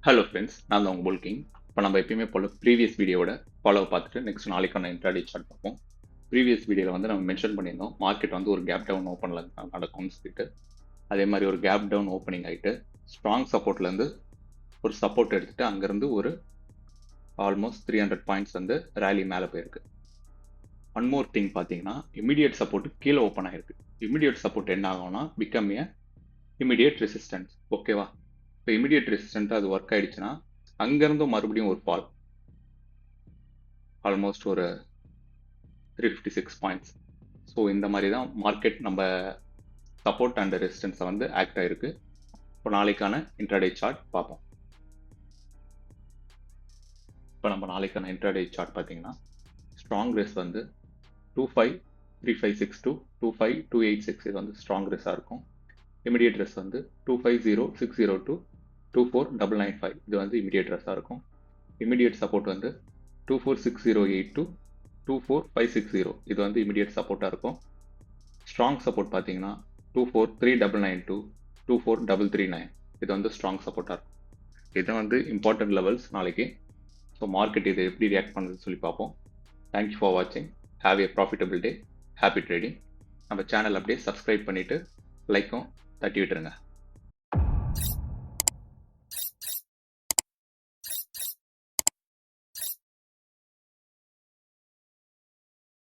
Hello friends, நான் தான் உங்கள் புல்கிங். இப்போ நம்ம எப்பயுமே போல ப்ரீவியஸ் வீடியோட ஃபாலோ பார்த்துட்டு நெக்ஸ்ட் நாளைக்கான இன்ட்ராடே சார்ட் பார்ப்போம். ப்ரீவியஸ் வீடியோவில் வந்து நம்ம மென்ஷன் பண்ணியிருந்தோம் மார்க்கெட் வந்து ஒரு கேப் டவுன் ஓப்பனில் நடக்கும்னு சொல்லிட்டு. அதே மாதிரி ஒரு கேப் டவுன் ஓப்பனிங் ஆகிட்டு ஸ்ட்ராங் சப்போர்ட்லேருந்து ஒரு சப்போர்ட் எடுத்துகிட்டு அங்கேருந்து ஒரு ஆல்மோஸ்ட் 300 பாயிண்ட்ஸ் வந்து ரேலி மேலே போயிருக்கு. ஒன் மோர் திங் பார்த்தீங்கன்னா இமீடியட் சப்போர்ட் கீழே ஓப்பன் ஆகிருக்கு. இமீடியட் சப்போர்ட் என்ன ஆகும்னா பிகம் ஏ இமீடியட் ரெசிஸ்டன்ஸ். ஓகேவா? இப்போ இமீடியட் ரெசிஸ்டன்ட்டாக அது ஒர்க் ஆகிடுச்சுன்னா அங்கேருந்தும் மறுபடியும் ஒரு ஃபால் ஆல்மோஸ்ட் ஒரு 356 பாயிண்ட்ஸ். ஸோ இந்த மாதிரி தான் மார்க்கெட் நம்ம சப்போர்ட் அண்ட் ரெசிஸ்டன்ஸை வந்து ஆக்ட் ஆகிருக்கு. இப்போ நாளைக்கான இன்ட்ராடே சார்ட் பார்ப்போம். இப்போ நம்ம நாளைக்கான இன்ட்ராடே சார்ட் பார்த்தீங்கன்னா ஸ்ட்ராங் ரெஸ் வந்து 253562 to 25286 இது வந்து ஸ்ட்ராங் ரெஸ்ஸாக இருக்கும். இமிடியேட் ரெஸ் வந்து 250602 to 24995 இது வந்து இமிடியேட் ரெஸ்ஸாக இருக்கும். இமிடியேட் சப்போர்ட் வந்து 24608 to 24560 இது வந்து இமிடியேட் சப்போர்ட்டாக இருக்கும். ஸ்ட்ராங் சப்போர்ட் பார்த்தீங்கன்னா 24399 to 24339 இது வந்து ஸ்ட்ராங் சப்போர்ட்டாக இருக்கும். இது வந்து இம்பார்ட்டன்ட் லெவல்ஸ் நாளைக்கு. ஸோ மார்க்கெட் இதை எப்படி ரியாக்ட் பண்ணுறதுன்னு சொல்லி பார்ப்போம். தேங்க்யூ ஃபார் வாட்சிங். Have a profitable day. Happy trading. நம்ம சேனல் அப்படியே சப்ஸ்கிரைப் பண்ணிவிட்டு லைக்கும் தட்டி விட்டுருங்க.